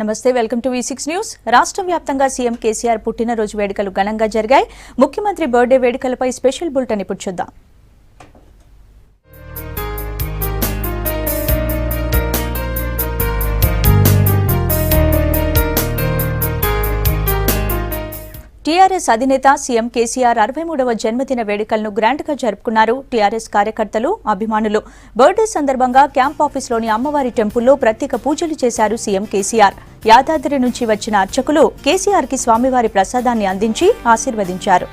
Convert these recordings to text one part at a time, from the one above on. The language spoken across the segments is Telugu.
నమస్తే వెల్కమ్ టు V6 న్యూస్. రాష్ట్ర వ్యాప్తంగా సీఎం కేసీఆర్ పుట్టినరోజు వేడుకలు ఘనంగా జరిగాయి. ముఖ్యమంత్రి బర్త్డే వేడుకలపై స్పెషల్ బులెటిన్ ఇప్పుడు చూద్దాం. టీఆర్ఎస్ అధినేత సీఎం కేసీఆర్ 63వ జన్మదిన వేడుకలను గ్రాండ్ గా జరుపుకున్నారు. టీఆర్ఎస్ కార్యకర్తలు, అభిమానులు బర్త్డే సందర్భంగా క్యాంప్ ఆఫీస్లోని అమ్మవారి టెంపుల్లో ప్రత్యేక పూజలు చేశారు సీఎం కేసీఆర్. యాదాద్రి నుంచి వచ్చిన అర్చకులు కేసీఆర్ కి స్వామివారి ప్రసాదాన్ని అందించి ఆశీర్వదించారు.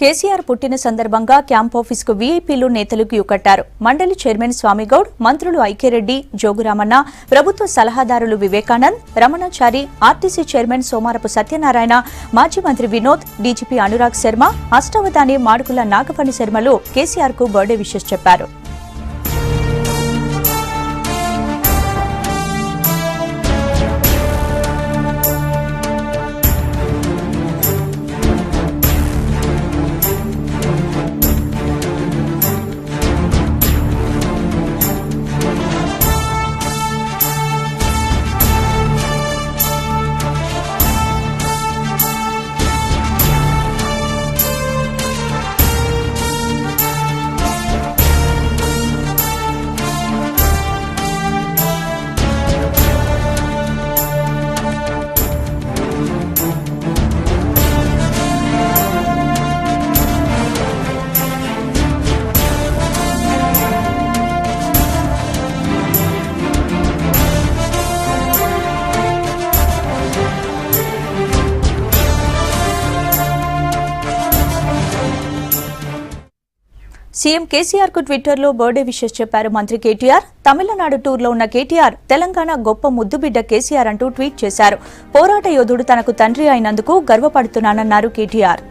కేసీఆర్ పుట్టిన సందర్భంగా క్యాంప్ ఆఫీస్ కు వీఐపీలు, నేతలు క్యూ కట్టారు. మండలి చైర్మన్ స్వామిగౌడ్, మంత్రులు ఐక్యరెడ్డి, జోగురామన్న, ప్రభుత్వ సలహాదారులు వివేకానంద్, రమణాచారి, ఆర్టీసీ చైర్మన్ సోమారపు సత్యనారాయణ, మాజీ మంత్రి వినోద్, డీజీపీ అనురాగ్ శర్మ, అష్టావధాని మాడుకుల నాగఫణి శర్మలు కేసీఆర్ కు బర్త్డే విషెస్ చెప్పారు. సీఎం కేసీఆర్ కు ట్విట్టర్లో బర్త్డే విషెస్ చెప్పారు మంత్రి కేటీఆర్. తమిళనాడు టూర్లో ఉన్న కేటీఆర్ తెలంగాణ గొప్ప ముద్దుబిడ్డ కేసీఆర్ అంటూ ట్వీట్ చేశారు. పోరాట యోధుడు తనకు తండ్రి అయినందుకు గర్వపడుతున్నానన్నారు కేటీఆర్.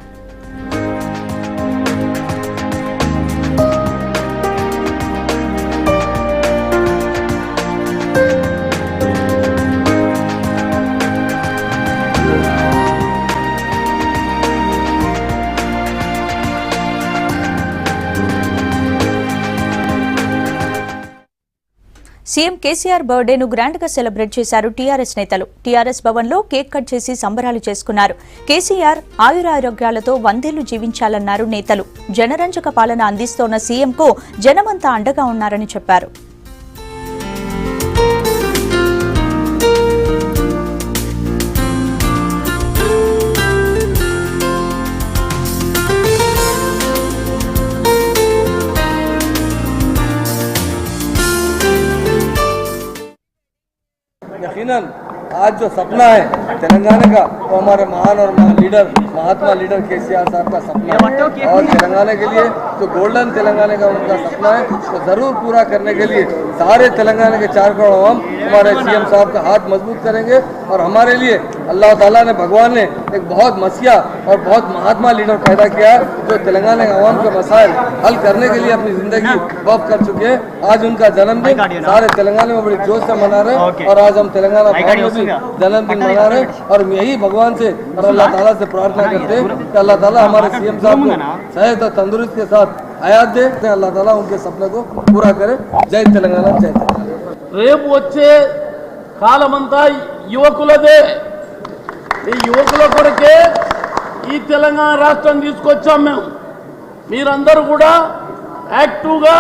సీఎం కేసీఆర్ బర్త్డేను గ్రాండ్ గా సెలబ్రేట్ చేశారు టీఆర్ఎస్ నేతలు. టీఆర్ఎస్ భవన్ లో కేక్ కట్ చేసి సంబరాలు చేసుకున్నారు. కేసీఆర్ ఆయురారోగ్యాలతో 100 ఏళ్లు జీవించాలన్నారు నేతలు. జనరంజక పాలన అందిస్తోన్న సీఎంకు జనమంతా అండగా ఉన్నారని చెప్పారు. यकीनन आज जो सपना है तेलंगाना का वो हमारे महान और महात्मा लीडर केसीआर साहब का सपना है और तेलंगाना के लिए जो गोल्डन तेलंगाना का उनका सपना है तो जरूर पूरा करने के लिए सारे तेलंगाना के 4 करोड़ अवाम हमारे सीएम साहब का हाथ मजबूत करेंगे और हमारे लिए अल्लाह ताला ने भगवान ने एक बहुत मसीहा और बहुत महात्मा लीडर पैदा किया है जो तेलंगाना के अवाम के मसाइल हल करने के लिए अपनी जिंदगी वक़्फ कर चुके हैं। आज उनका जन्मदिन सारे तेलंगाना में बड़ी जोश से मना रहे हैं और आज हम तेलंगाना जन्मदिन मना रहे हैं और यही भगवान से और अल्लाह ताला से प्रार्थना करते हैं कि अल्लाह ताला हमारे सीएम साहब को सेहत और तंदुरुस्त के साथ हयात दे, अल्लाह ताला उनके सपने को पूरा करे। जय तेलंगाना, जय तेलंगाना। రేపు వచ్చే కాలమంతా యువకులదే. ఈ యువకుల కొరకే ఈ తెలంగాణ రాష్ట్రం తీసుకొచ్చాం మేము. మీరందరూ కూడా యాక్టివ్గా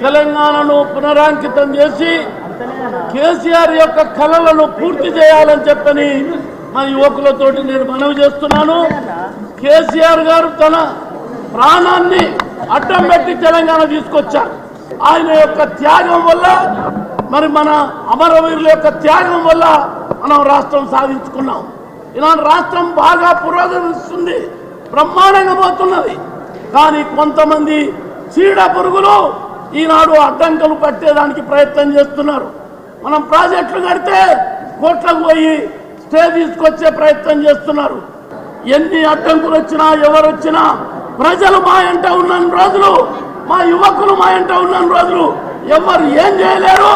తెలంగాణను పునరాంకితం చేసి కేసీఆర్ యొక్క కళలను పూర్తి చేయాలని చెప్పని మా యువకులతోటి నేను మనవి చేస్తున్నాను. కేసీఆర్ గారు తన ప్రాణాన్ని అడ్డం పెట్టి తెలంగాణ తీసుకొచ్చారు. ఆయన యొక్క త్యాగం వల్ల, మరి మన అమరవీరుల యొక్క త్యాగం వల్ల మనం రాష్ట్రం సాధించుకున్నాం. ఇలాంటి రాష్ట్రం బాగా పురోగమిస్తుంది, బ్రహ్మాండంగా పోతున్నది. కానీ కొంతమంది చీడ పురుగులు ఈనాడు అడ్డంకులు పట్టేదానికి ప్రయత్నం చేస్తున్నారు. మనం ప్రాజెక్టులు కడితే కోట్లకు పోయి స్టే తీసుకొచ్చే ప్రయత్నం చేస్తున్నారు. ఎన్ని అడ్డంకులు వచ్చినా ఎవరు వచ్చినా ప్రజలు మా ఎంట ఉన్న రోజులు, మా యువకులు మా ఎంట ఉన్న రోజులు ఎవరు ఏం చేయలేరు.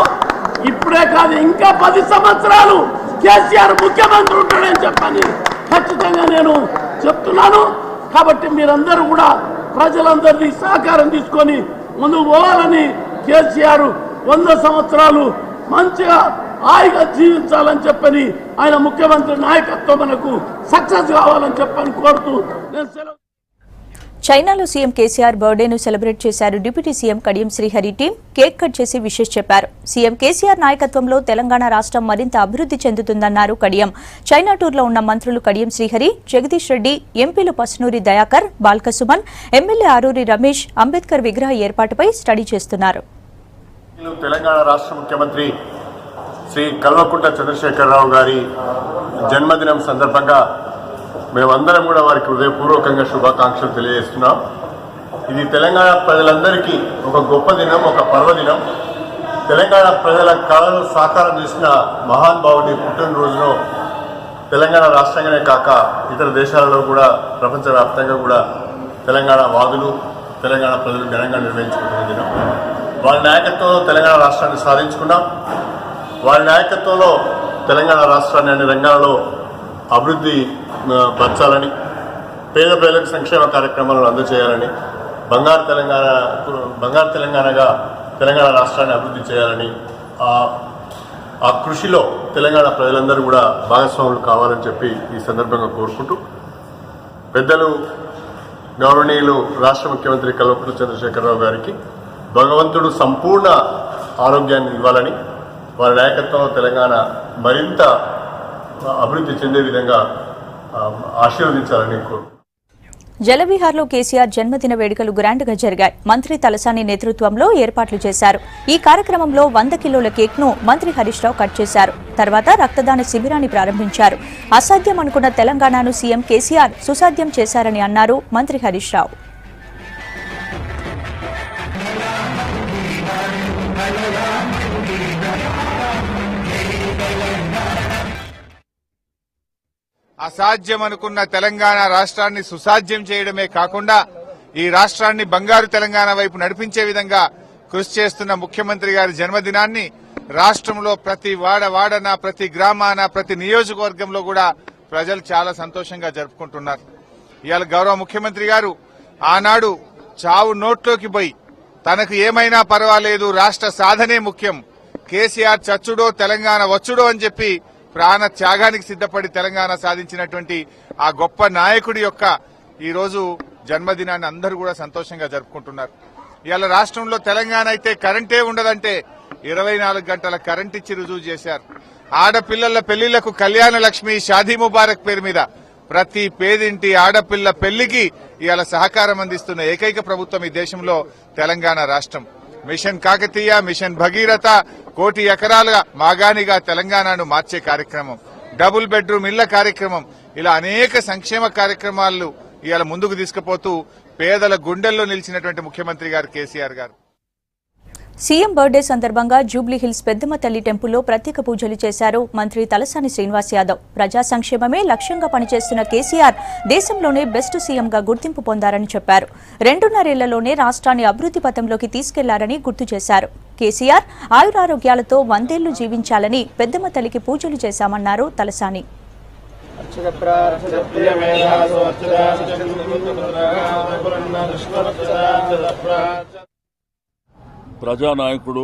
ఇప్పుడే కాదు, ఇంకా 10 సంవత్సరాలు కేసీఆర్ ముఖ్యమంత్రి ఉంటాడని చెప్పని ఖచ్చితంగా నేను చెప్తున్నాను. కాబట్టి మీరందరూ కూడా ప్రజలందరినీ సహకారం తీసుకొని ముందుకు పోవాలని, కేసీఆర్ 100 సంవత్సరాలు మంచిగా హాయిగా జీవించాలని చెప్పని, ఆయన ముఖ్యమంత్రి నాయకత్వం మనకు సక్సెస్ కావాలని చెప్పని కోరుతూ నేను సెలవు. చైనాలో సీఎం కేసీఆర్ బర్త్డేను సెలబ్రేట్ చేశారు. Deputy CM Kadiyam Srihari team cake cut చేసి విషెస్ చెప్పారు. సీఎం కేసీఆర్ నాయకత్వంలో తెలంగాణ రాష్ట్రం మరింత అభివృద్ధి చెందుతుందన్నారు కడియం. చైనా టూర్లో ఉన్న మంత్రులు కడియం శ్రీహరి, జగదీష్ రెడ్డి, ఎంపీలు పసునూరి దయాకర్, బాల్కసుమన్, ఎమ్మెల్యే ఆరూరి రమేష్ అంబేద్కర్ విగ్రహ ఏర్పాటుపై స్టడీ చేస్తున్నారు. తెలంగాణ రాష్ట్ర ముఖ్యమంత్రి శ్రీ కల్వకుంట్ల చంద్రశేఖరరావు గారి జన్మదినం సందర్భంగా మేమందరం కూడా వారికి హృదయపూర్వకంగా శుభాకాంక్షలు తెలియజేస్తున్నాం. ఇది తెలంగాణ ప్రజలందరికీ ఒక గొప్ప దినం, ఒక పర్వదినం. తెలంగాణ ప్రజల కళను సాకారం చేసిన మహానుభావుడి పుట్టినరోజును తెలంగాణ రాష్ట్రంగానే కాక ఇతర దేశాలలో కూడా, ప్రపంచవ్యాప్తంగా కూడా తెలంగాణ వాదులు, తెలంగాణ ప్రజలు ఘనంగా నిర్వహించుకుంటున్న దినం. వారి నాయకత్వంలో తెలంగాణ రాష్ట్రాన్ని సాధించుకున్నాం. వారి నాయకత్వంలో తెలంగాణ రాష్ట్రాన్ని అన్ని రంగాలలో అభివృద్ధి పరచాలని, పేద ప్రజలకు సంక్షేమ కార్యక్రమాలను అందజేయాలని, బంగారు తెలంగాణగా తెలంగాణ రాష్ట్రాన్ని అభివృద్ధి చేయాలని, ఆ కృషిలో తెలంగాణ ప్రజలందరూ కూడా భాగస్వాములు కావాలని చెప్పి ఈ సందర్భంగా కోరుకుంటూ, పెద్దలు గౌరవనీయులు రాష్ట్ర ముఖ్యమంత్రి కల్వకుంట్ల చంద్రశేఖరరావు గారికి భగవంతుడు సంపూర్ణ ఆరోగ్యాన్ని ఇవ్వాలని, వారి నాయకత్వంలో తెలంగాణ మరింత అభివృద్ధి చెందే విధంగా ఆశీర్వదించాలని కోరు. జలవిహార్లో కేసీఆర్ జన్మదిన వేడుకలు గ్రాండ్గా జరిగాయి. మంత్రి తలసాని నేతృత్వంలో ఏర్పాట్లు చేశారు. ఈ కార్యక్రమంలో 100 కిలోల కేక్ను మంత్రి హరీష్ రావు కట్ చేశారు. తర్వాత రక్తదాన శిబిరాన్ని ప్రారంభించారు. అసాధ్యం అనుకున్న తెలంగాణను సీఎం కేసీఆర్ సుసాధ్యం చేశారని అన్నారు మంత్రి హరీష్ రావు. అసాధ్యం అనుకున్న తెలంగాణ రాష్ట్రాన్ని సుసాధ్యం చేయడమే కాకుండా ఈ రాష్ట్రాన్ని బంగారు తెలంగాణ వైపు నడిపించే విధంగా కృషి చేస్తున్న ముఖ్యమంత్రి గారి జన్మదినాన్ని రాష్ట్రంలో ప్రతి వాడన, ప్రతి గ్రామాన, ప్రతి నియోజకవర్గంలో కూడా ప్రజలు చాలా సంతోషంగా జరుపుకుంటున్నారు. ఇవాళ గౌరవ ముఖ్యమంత్రి గారు ఆనాడు చావు నోట్లోకి పోయి తనకు ఏమైనా పర్వాలేదు, రాష్ట్ర సాధనే ముఖ్యం, కేసీఆర్ చచ్చుడో తెలంగాణ వచ్చుడో అని చెప్పి ప్రాణ త్యాగానికి సిద్ధపడి తెలంగాణ సాధించినటువంటి ఆ గొప్ప నాయకుడి యొక్క ఈరోజు జన్మదినాన్ని అందరూ కూడా సంతోషంగా జరుపుకుంటున్నారు. ఇవాళ రాష్ట్రంలో తెలంగాణ అయితే కరెంటే ఉండదంటే 24 గంటల కరెంట్ ఇచ్చి రుజువు చేశారు. ఆడపిల్లల పెళ్లిళ్లకు కళ్యాణ లక్ష్మి, షాదీ ముబారక్ పేరు మీద ప్రతి పేదింటి ఆడపిల్ల పెళ్లికి ఇవాళ సహకారం అందిస్తున్న ఏకైక ప్రభుత్వం ఈ దేశంలో తెలంగాణ రాష్ట్రం. మిషన్ కాకతీయ, మిషన్ భగీరథ, 1 కోటి ఎకరాల మాగానిగా తెలంగాణను మార్చే కార్యక్రమం, డబుల్ బెడ్రూమ్ ఇళ్ల కార్యక్రమం, ఇలా అనేక సంక్షేమ కార్యక్రమాలు ఇవాళ ముందుకు తీసుకుపోతూ పేదల గుండెల్లో నిలిచినటువంటి ముఖ్యమంత్రి గారు కేసీఆర్ గారు. సీఎం బర్త్డే సందర్భంగా జూబ్లీహిల్స్ పెద్దమ్మ తల్లి టెంపుల్లో ప్రత్యేక పూజలు చేశారు మంత్రి తలసాని శ్రీనివాస్ యాదవ్. ప్రజా సంక్షేమమే లక్ష్యంగా పనిచేస్తున్న కేసీఆర్ దేశంలోనే బెస్ట్ సీఎంగా గుర్తింపు పొందారని చెప్పారు. 2.5 ఏళ్లలోనే రాష్ట్రాన్ని అభివృద్ధి పథంలోకి తీసుకెళ్లారని గుర్తు చేశారు. కేసీఆర్ ఆయురారోగ్యాలతో 100 ఏళ్లు జీవించాలని పెద్దమ్మ తల్లికి పూజలు చేశామన్నారు తలసాని. ప్రజానాయకుడు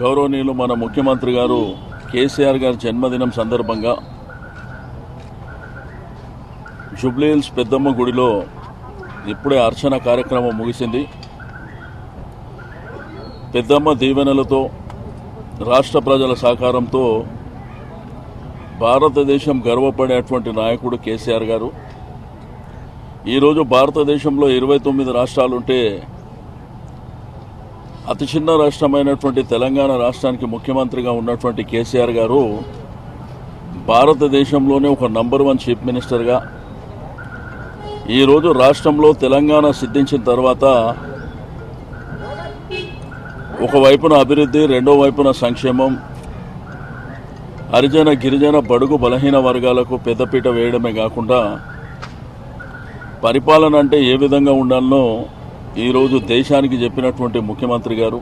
గౌరవనీయులు మన ముఖ్యమంత్రి గారు కేసీఆర్ గారి జన్మదినం సందర్భంగా జూబ్లీహిల్స్ పెద్దమ్మ గుడిలో ఇప్పుడే అర్చన కార్యక్రమం ముగిసింది. పెద్దమ్మ దీవెనలతో రాష్ట్ర ప్రజల సహకారంతో భారతదేశం గర్వపడేటువంటి నాయకుడు కేసీఆర్ గారు. ఈరోజు భారతదేశంలో 29 రాష్ట్రాలుంటే అతి చిన్న రాష్ట్రమైనటువంటి తెలంగాణ రాష్ట్రానికి ముఖ్యమంత్రిగా ఉన్నటువంటి కేసీఆర్ గారు భారతదేశంలోనే ఒక నంబర్ 1 చీఫ్ మినిస్టర్గా ఈరోజు రాష్ట్రంలో తెలంగాణ సిద్ధించిన తర్వాత ఒకవైపున అభివృద్ధి, రెండో వైపున సంక్షేమం, హరిజన గిరిజన బడుగు బలహీన వర్గాలకు పెద్దపీట వేయడమే కాకుండా పరిపాలన అంటే ఏ విధంగా ఉండాలనో ఈరోజు దేశానికి చెప్పినటువంటి ముఖ్యమంత్రి గారు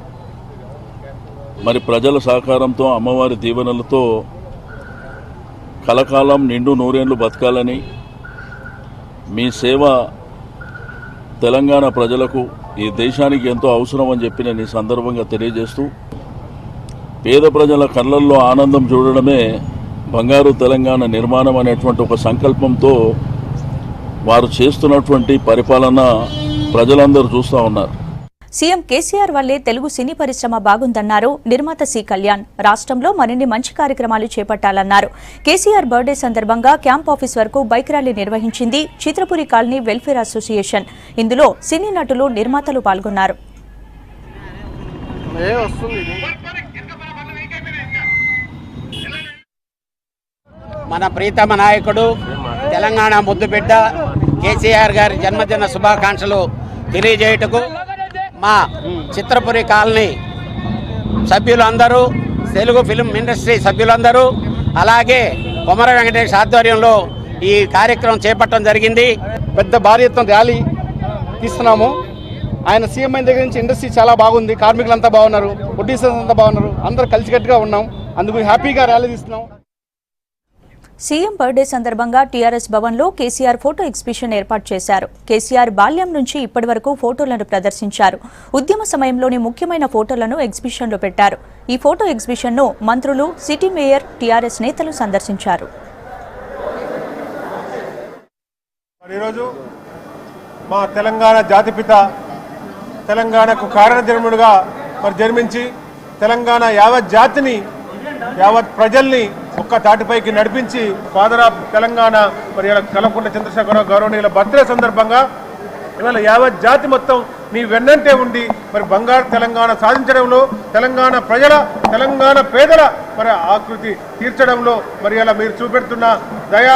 మరి ప్రజల సహకారంతో అమ్మవారి దీవెనలతో కలకాలం నిండు నూరేళ్లు బతకాలని, మీ సేవ తెలంగాణ ప్రజలకు ఈ దేశానికి ఎంతో అవసరం అని చెప్పి నేను ఈ సందర్భంగా తెలియజేస్తూ, పేద ప్రజల కళ్ళల్లో ఆనందం చూడడమే బంగారు తెలంగాణ నిర్మాణం అనేటువంటి ఒక సంకల్పంతో వారు చేస్తున్నటువంటి పరిపాలన ప్రజలందరూ చూస్తూ ఉన్నారు. సీఎం కేసీఆర్ వల్లే తెలుగు సినీ పరిశ్రమ బాగుందన్నారు నిర్మాత సి కళ్యాణ్. రాష్ట్రంలో మరిన్ని మంచి కార్యక్రమాలు చేపట్టాలన్నారు. కేసీఆర్ బర్త్డే సందర్భంగా క్యాంప్ ఆఫీస్ వరకు బైక్ ర్యాలీ నిర్వహించింది చిత్రపురి కాలనీ వెల్ఫేర్ అసోసియేషన్. ఇందులో సినీ నటులు, నిర్మాతలు పాల్గొన్నారు. మన ప్రీతమ నాయకుడు తెలంగాణ ముద్దుబిడ్డ కేసీఆర్ గారి జన్మదిన శుభాకాంక్షలు తెలియజేయటకు మా చిత్రపురి కాలనీ సభ్యులందరూ, తెలుగు ఫిల్మ్ ఇండస్ట్రీ సభ్యులందరూ, అలాగే కొమర వెంకటేష్ ఆధ్వర్యంలో ఈ కార్యక్రమం చేపట్టడం జరిగింది. పెద్ద భారీ ఎత్తున ర్యాలీ తీస్తున్నాము. ఆయన సీఎం అయిన దగ్గర నుంచి ఇండస్ట్రీ చాలా బాగుంది. కార్మికులంతా బాగున్నారు, ప్రొడ్యూసర్స్ అంతా బాగున్నారు, అందరూ కలిసికట్టుగా ఉన్నాం. అందుకు హ్యాపీగా ర్యాలీ తీస్తున్నాం. సీఎం బర్త్డే సందర్భంగా టీఆర్ఎస్ భవన్లో కేసీఆర్ ఫోటో ఎగ్జిబిషన్ ఏర్పాటు చేశారు. కేసీఆర్ బాల్యం నుంచి ఇప్పటి వరకు ఫోటోలను ప్రదర్శించారు. ఉద్యమ సమయంలోని ముఖ్యమైన ఫోటోలను ఎగ్జిబిషన్లో పెట్టారు. ఈ ఫోటో ఎగ్జిబిషన్ను మంత్రులు, సిటీ మేయర్, టీఆర్ఎస్ నేతలు సందర్శించారు. ఈరోజు మా తెలంగాణ జాతిపిత, తెలంగాణకు కారణజన్ముడుగా జన్మించి తెలంగాణ యావత్ జాతిని, యావత్ ప్రజల్ని ఒక్క తాటిపైకి నడిపించి father of Telangana Kalvakuntla Chandrashekar Rao గౌరవనీయుల birthday సందర్భంగా ఇవాళ యావత్ జాతి మొత్తం నీ వెన్నంటే ఉండి బంగారు తెలంగాణ సాధించడంలో, తెలంగాణ ప్రజల, తెలంగాణ పేదల ఆకృతి తీర్చడంలో ఇలా మీరు చూపెడుతున్న దయ,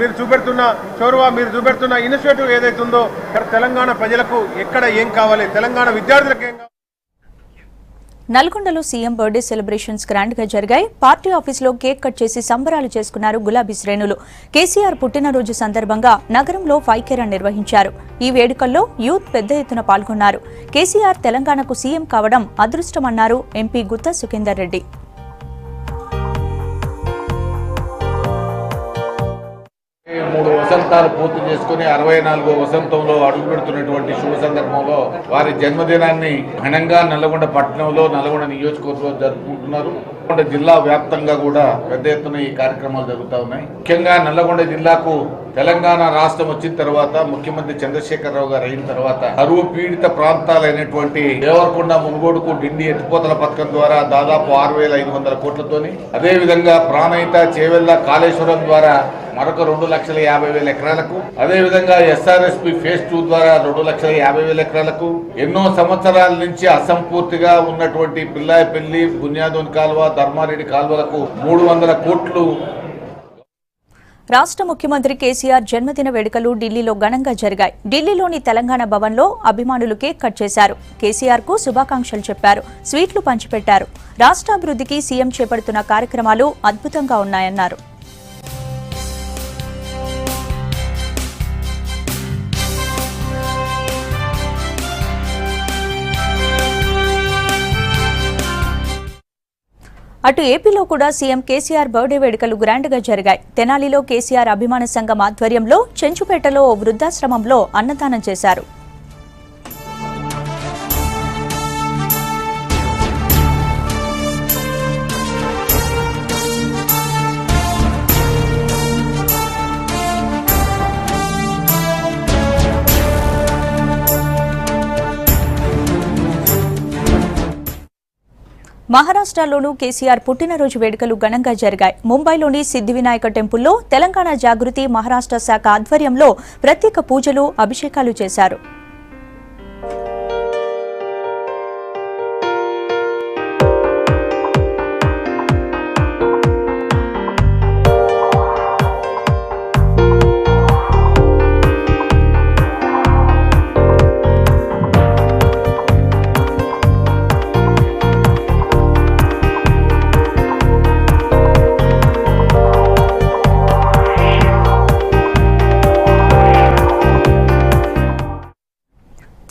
మీరు చూపెడుతున్న చొరవ, మీరు చూపెడుతున్న ఇనిషియేటివ్ ఏదైతుందో తెలంగాణ ప్రజలకు ఎక్కడ ఏం కావాలి, తెలంగాణ విద్యార్థులకు ఏం కావాలి. నల్గొండలో సీఎం బర్త్డే సెలబ్రేషన్స్ గ్రాండ్ గా జరిగాయి. పార్టీ ఆఫీసులో కేక్ కట్ చేసి సంబరాలు చేసుకున్నారు గులాబీ శ్రేణులు. కేసీఆర్ పుట్టినరోజు సందర్భంగా నగరంలో ఫైకేరా నిర్వహించారు. ఈ వేడుకల్లో యూత్ పెద్ద ఎత్తున పాల్గొన్నారు. కేసీఆర్ తెలంగాణకు సీఎం కావడం అదృష్టమన్నారు ఎంపీ గుత్తా సుఖేందర్ రెడ్డి. మూడు వసంతాలు పూర్తి చేసుకుని 64వ వసంతంలో అడుగు పెడుతున్నటువంటి శుభ సందర్భంలో వారి జన్మదినాన్ని ఘనంగా నల్లగొండ పట్టణంలో, నల్లగొండ నియోజకవర్గంలో జరుపుకుంటున్నారు. నల్లగొండ జిల్లా వ్యాప్తంగా కూడా పెద్ద ఎత్తున ఈ కార్యక్రమాలు జరుగుతూ ఉన్నాయి. ముఖ్యంగా నల్లగొండ జిల్లాకు తెలంగాణ రాష్ట్రం వచ్చిన తర్వాత, ముఖ్యమంత్రి చంద్రశేఖరరావు గారు అయిన తర్వాత కరువు పీడిత ప్రాంతాలైనటువంటి దేవరకొండ, మునుగోడుకు డిండి ఎత్తిపోతల పథకం ద్వారా దాదాపు 6,500 కోట్లతోని, అదేవిధంగా ప్రాణహిత, చేవెళ్ల, కాళేశ్వరం ద్వారా మరొక 2,50,000 ఎకరాలకు, అదేవిధంగా SRSP ఫేజ్ 2 ద్వారా 2,50,000 ఎకరాలకు, ఎన్నో సంవత్సరాల నుంచి అసంపూర్తిగా ఉన్నటువంటి పిల్లాయపల్లి, బున్యాదోన్ కాల్వ, ధర్మారెడ్డి కాల్వలకు 300 కోట్లు. రాష్ట్ర ముఖ్యమంత్రి కేసీఆర్ జన్మదిన వేడుకలు ఢిల్లీలో ఘనంగా జరిగాయి. ఢిల్లీలోని తెలంగాణ భవన్లో అభిమానులు కేక్ కట్ చేశారు. కేసీఆర్ కు శుభాకాంక్షలు చెప్పారు, స్వీట్లు పంచిపెట్టారు. రాష్ట్రాభివృద్ధికి సీఎం చేపడుతున్న కార్యక్రమాలు అద్భుతంగా ఉన్నాయన్నారు. అటు ఏపీలో కూడా సీఎం కేసీఆర్ బర్త్డే వేడుకలు గ్రాండ్గా జరిగాయి. తెనాలిలో కేసీఆర్ అభిమాన సంఘం ఆధ్వర్యంలో, చెంచుపేటలో ఓ వృద్ధాశ్రమంలో అన్నదానం చేశారు. మహారాష్ట్రలోనూ కేసీఆర్ పుట్టినరోజు వేడుకలు ఘనంగా జరిగాయి. ముంబైలోని సిద్ధివినాయక టెంపుల్లో తెలంగాణ జాగృతి మహారాష్ట్ర శాఖ ఆధ్వర్యంలో ప్రత్యేక పూజలు, అభిషేకాలు చేశారు.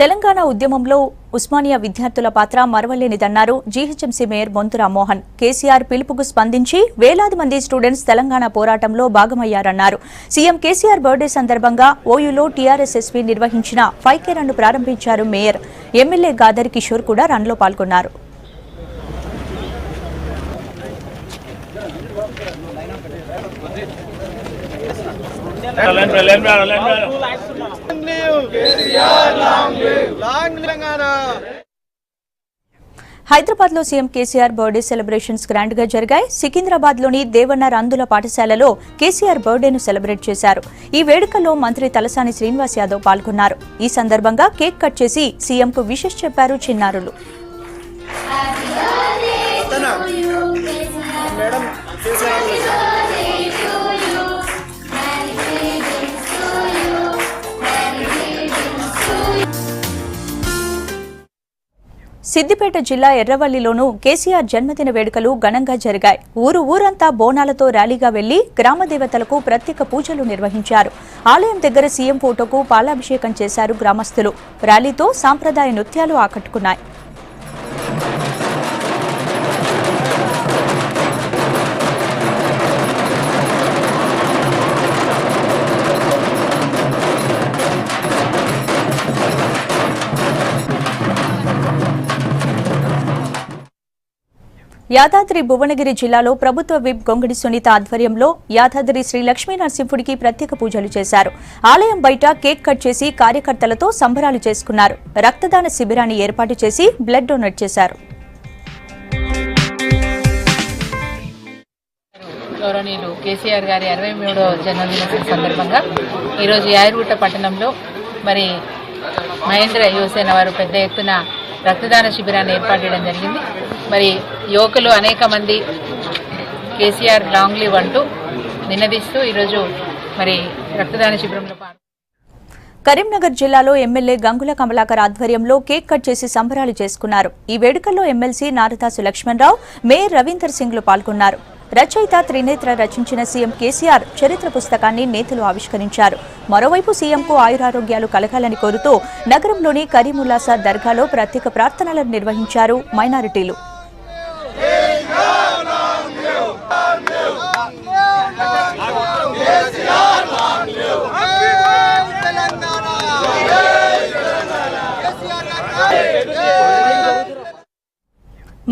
తెలంగాణ ఉద్యమంలో ఉస్మానియా విద్యార్థుల పాత్ర మరవలేనిదన్నారు జీహెచ్ఎంసీ మేయర్ బొంతు రామ్మోహన్. కేసీఆర్ పిలుపుకు స్పందించి వేలాది మంది స్టూడెంట్స్ తెలంగాణ పోరాటంలో భాగమయ్యారన్నారు. సీఎం కేసీఆర్ బర్త్డే సందర్భంగా ఓయూలో టీఆర్ఎస్ ఎస్పీ నిర్వహించిన 5K రన్ను ప్రారంభించారు మేయర్. ఎమ్మెల్యే గాదర్ కిషోర్ కూడా రన్లో పాల్గొన్నారు. హైదరాబాద్ లో CM KCR birthday celebrations grand గా జరిగాయి. సికింద్రాబాద్ లోని దేవన్న రందుల పాఠశాలలో కేసీఆర్ బర్త్డేను సెలబ్రేట్ చేశారు. ఈ వేడుకల్లో మంత్రి తలసాని శ్రీనివాస్ యాదవ్ పాల్గొన్నారు. ఈ సందర్భంగా కేక్ కట్ చేసి సీఎంకు విషెస్ చెప్పారు చిన్నారులు. సిద్దిపేట జిల్లా ఎర్రవల్లిలోనూ కేసీఆర్ జన్మదిన వేడుకలు ఘనంగా జరిగాయి. ఊరంతా బోనాలతో ర్యాలీగా వెళ్లి గ్రామ దేవతలకు ప్రత్యేక పూజలు నిర్వహించారు. ఆలయం దగ్గర సీఎం ఫోటోకు పాలాభిషేకం చేశారు గ్రామస్తులు. ర్యాలీతో సాంప్రదాయ నృత్యాలు ఆకట్టుకున్నాయి. యాదాద్రి భువనగిరి జిల్లాలో ప్రభుత్వ విప్ గొంగడి సునీత ఆధ్వర్యంలో యాదాద్రి శ్రీ లక్ష్మీ నరసింహుడికి ప్రత్యేక పూజలు చేశారు. ఆలయం బయట కేక్ కట్ చేసి కార్యకర్తలతో సంబరాలు చేసుకున్నారు. రక్తదాన శిబిరాన్ని ఏర్పాటు చేసి బ్లడ్ డొనేట్ చేశారు. గౌరవనీయులు కేసీఆర్ గారి 63వ జన్మదిన సందర్భంగా ఈరోజు యాదగిరిగుట్ట పట్టణంలో మరి మహేంద్ర యువసేన వారు పెద్ద ఎత్తున రక్తదాన శిబిరాన్ని ఏర్పాటు చేయడం జరిగింది. మరి యువకులు అనేక మంది కేసీఆర్ లాంగ్ లివ్ అంటూ నినదిస్తూ ఈరోజు మరి రక్తదాన శిబిరంలో కరీంనగర్ జిల్లాలో ఎమ్మెల్యే గంగుల కమలాకర్ ఆధ్వర్యంలో కేక్ కట్ చేసి సంబరాలు చేసుకున్నారు. ఈ వేడుకల్లో ఎమ్మెల్సీ నారదాసు లక్ష్మణరావు, మేయర్ రవీందర్ సింగ్లు పాల్గొన్నారు. రచయిత త్రినేత్ర రచించిన సీఎం కేసీఆర్ చరిత్ర పుస్తకాన్ని నేతలు ఆవిష్కరించారు. మరోవైపు సీఎంకు ఆయురారోగ్యాలు కలగాలని కోరుతూ నగరంలోని కరీముల్లాసా దర్గాలో ప్రత్యేక ప్రార్థనలు నిర్వహించారు మైనారిటీలు.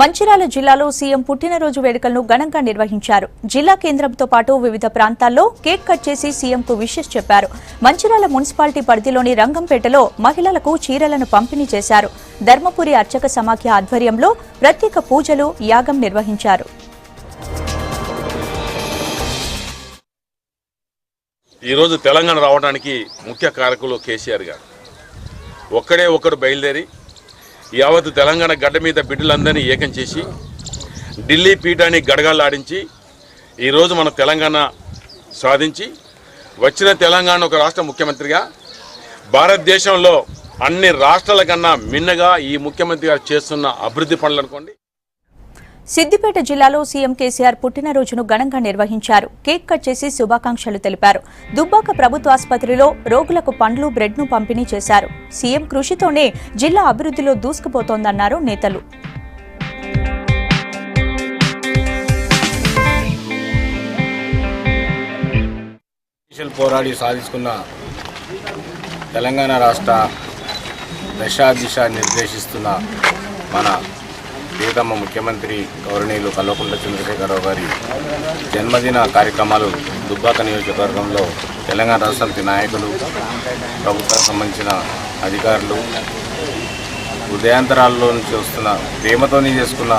మంచిర్యాల జిల్లాలో సీఎం పుట్టినరోజు వేడుకలను ఘనంగా నిర్వహించారు. జిల్లా కేంద్రంతో పాటు వివిధ ప్రాంతాల్లో కేక్ కట్ చేసి సీఎంకు విషెస్ చెప్పారు. మంచిర్యాల మున్సిపాలిటీ పరిధిలోని రంగంపేటలో మహిళలకు చీరలను పంపిణీ చేశారు. ధర్మపురి అర్చక సమాఖ్య ఆధ్వర్యంలో ప్రత్యేక పూజలు, యాగం నిర్వహించారు. ఈరోజు తెలంగాణ రావడానికి ముఖ్య కారకులు కేసీఆర్ గారు. ఒక్కడు బయలుదేరి యావత్ తెలంగాణ గడ్డ మీద బిడ్డలందరినీ ఏకం చేసి ఢిల్లీ పీఠాన్ని గడగడలాడించి ఈరోజు మన తెలంగాణ సాధించి వచ్చిన తెలంగాణ ఒక రాష్ట్ర ముఖ్యమంత్రిగా భారతదేశంలో అన్ని రాష్ట్రాల కన్నా మిన్నగా ఈ ముఖ్యమంత్రి గారు చేస్తున్న అభివృద్ధి పనులు అనుకోండి. సిద్దిపేట జిల్లాలో సీఎం కేసీఆర్ పుట్టినరోజును ఘనంగా నిర్వహించారు. కేక్ కట్ చేసి శుభాకాంక్షలు తెలిపారు. దుబ్బాక ప్రభుత్వ ఆసుపత్రిలో రోగులకు పండ్లు, బ్రెడ్ను పంపిణీ చేశారు. సీఎం కృషితోనే జిల్లా అభివృద్ధిలో దూసుకుపోతోందన్నారు నేతలు. పోరాడి సాధించుకున్న తెలంగాణ రాష్ట్ర దిశ నిర్దేశిస్తున్న మన ప్రియతమ ముఖ్యమంత్రి గౌరవనీయులు కల్వకుంట్ల చంద్రశేఖరరావు గారి జన్మదిన కార్యక్రమాలు దుబ్బాక నియోజకవర్గంలో తెలంగాణ రాష్ట్ర సమితి నాయకులు, ప్రభుత్వానికి సంబంధించిన అధికారులు, ఉదయాంతరాల్లో నుంచి వస్తున్న ప్రేమతోనే చేసుకున్న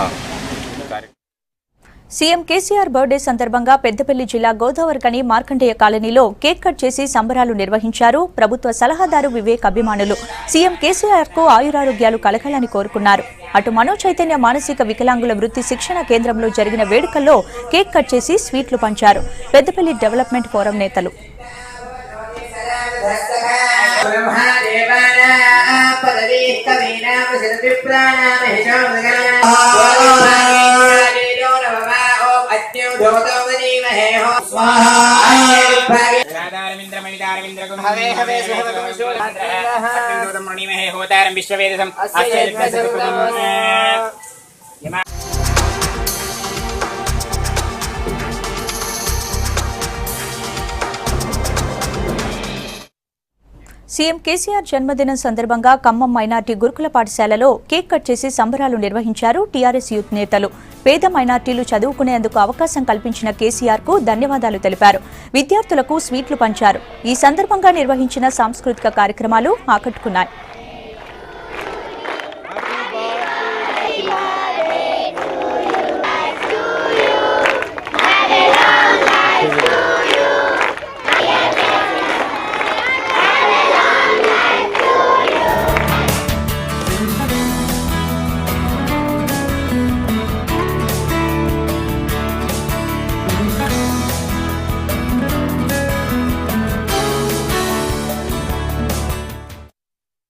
సీఎం కేసీఆర్ బర్త్డే సందర్భంగా పెద్దపల్లి జిల్లా గోదావరికని మార్కండేయ కాలనీలో కేక్ కట్ చేసి సంబరాలు నిర్వహించారు ప్రభుత్వ సలహాదారు వివేక్ అభిమానులు. సీఎం కేసీఆర్ కు ఆయురారోగ్యాలు కలగాలని కోరుకున్నారు. అటు మనో చైతన్య మానసిక వికలాంగుల వృత్తి శిక్షణ కేంద్రంలో జరిగిన వేడుకల్లో కేక్ కట్ చేసి స్వీట్లు పంచారు పెద్దపల్లి డెవలప్మెంట్ ఫోరం నేతలు. సీఎం కేసీఆర్ జన్మదినం సందర్భంగా ఖమ్మం మైనార్టీ గురుకుల పాఠశాలలో కేక్ కట్ చేసి సంబరాలు నిర్వహించారు టీఆర్ఎస్ యూత్ నేతలు. పేద మైనార్టీలు చదువుకునేందుకు అవకాశం కల్పించిన కేసీఆర్ కు ధన్యవాదాలు తెలిపారు. విద్యార్థులకు స్వీట్లు పంచారు. ఈ సందర్భంగా నిర్వహించిన సాంస్కృతిక కార్యక్రమాలు ఆకట్టుకున్నాయి.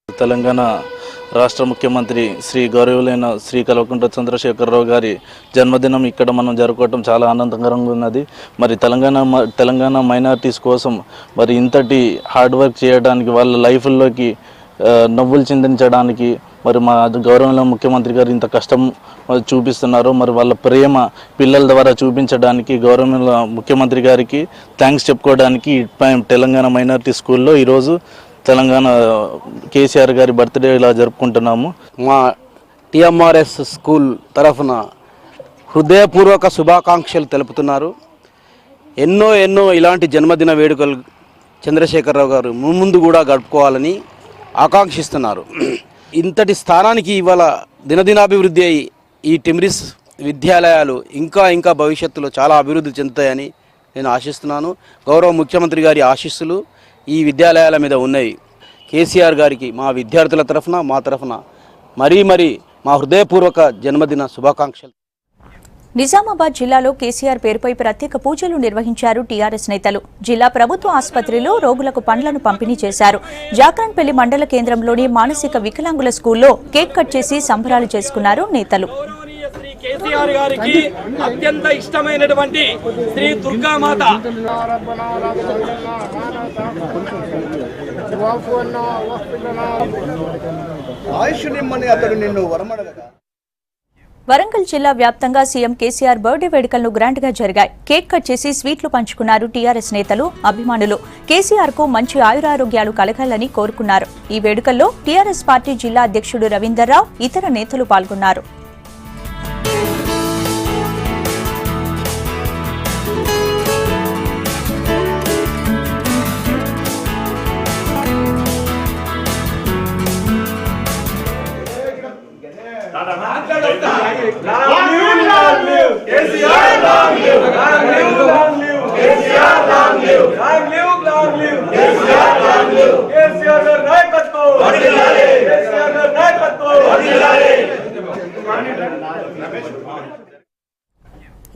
తెలంగాణ రాష్ట్ర ముఖ్యమంత్రి శ్రీ గౌరవులైన శ్రీ కల్వకుంట్ల చంద్రశేఖరరావు గారి జన్మదినం ఇక్కడ మనం జరుపుకోవటం చాలా ఆనందకరంగా ఉన్నది. మరి తెలంగాణ మైనారిటీస్ కోసం మరి ఇంతటి హార్డ్ వర్క్ చేయడానికి, వాళ్ళ లైఫ్ల్లోకి నవ్వులు చిందించడానికి మరి మా గౌరవంలో ముఖ్యమంత్రి గారు ఇంత కష్టం చూపిస్తున్నారు. మరి వాళ్ళ ప్రేమ పిల్లల ద్వారా చూపించడానికి గౌరవంలో ముఖ్యమంత్రి గారికి థ్యాంక్స్ చెప్పుకోవడానికి తెలంగాణ మైనారిటీ స్కూల్లో ఈరోజు తెలంగాణ కేసీఆర్ గారి బర్త్డే ఇలా జరుపుకుంటున్నాము. మా టీఎంఆర్ఎస్ స్కూల్ తరఫున హృదయపూర్వక శుభాకాంక్షలు తెలుపుతున్నారు. ఎన్నో ఇలాంటి జన్మదిన వేడుకలు చంద్రశేఖరరావు గారు ముందు కూడా గడుపుకోవాలని ఆకాంక్షిస్తున్నారు. ఇంతటి స్థానానికి ఇవాళ దినదినాభివృద్ధి అయ్యి ఈ టిమ్రిస్ విద్యాలయాలు ఇంకా భవిష్యత్తులో చాలా అభివృద్ధి చెందుతాయని నేను ఆశిస్తున్నాను. గౌరవ ముఖ్యమంత్రి గారి ఆశీస్సులు ఈ విద్యాలయాల మీద ఉన్నాయి. కేసీఆర్ గారికి మా విద్యార్థుల తరఫున మా తరఫున మరీ మా హృదయపూర్వక జన్మదిన శుభాకాంక్షలు. నిజామాబాద్ జిల్లాలో కేసీఆర్ పేరుపై ప్రత్యేక పూజలు నిర్వహించారు టీఆర్ఎస్ నేతలు. జిల్లా ప్రభుత్వ ఆసుపత్రిలో రోగులకు పండ్లను పంపిణీ చేశారు. జాక్రాన్పల్లి మండల కేంద్రంలోని మానసిక వికలాంగుల స్కూల్లో కేక్ కట్ చేసి సంబరాలు చేసుకున్నారు నేతలు. కేసీఆర్ గారికి అత్యంత ఇష్టమైనటువంటి శ్రీ దుర్గామాత వరంగల్ జిల్లా వ్యాప్తంగా సీఎం కేసీఆర్ బర్త్డే వేడుకలను గ్రాండ్ గా జరిగాయి. కేక్ కట్ చేసి స్వీట్లు పంచుకున్నారు టీఆర్ఎస్ నేతలు, అభిమానులు. కేసీఆర్ కు మంచి ఆయురారోగ్యాలు కలగాలని కోరుకున్నారు. ఈ వేడుకల్లో టీఆర్ఎస్ పార్టీ జిల్లా అధ్యక్షుడు రవీందర్రావు, ఇతర నేతలు పాల్గొన్నారు.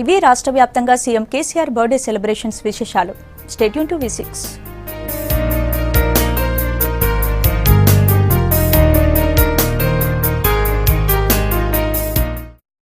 ఇవి రాష్ట్ర వ్యాప్తంగా సీఎం కేసీఆర్ బర్త్డే సెలబ్రేషన్స్ విశేషాలు. Stay tune to V6.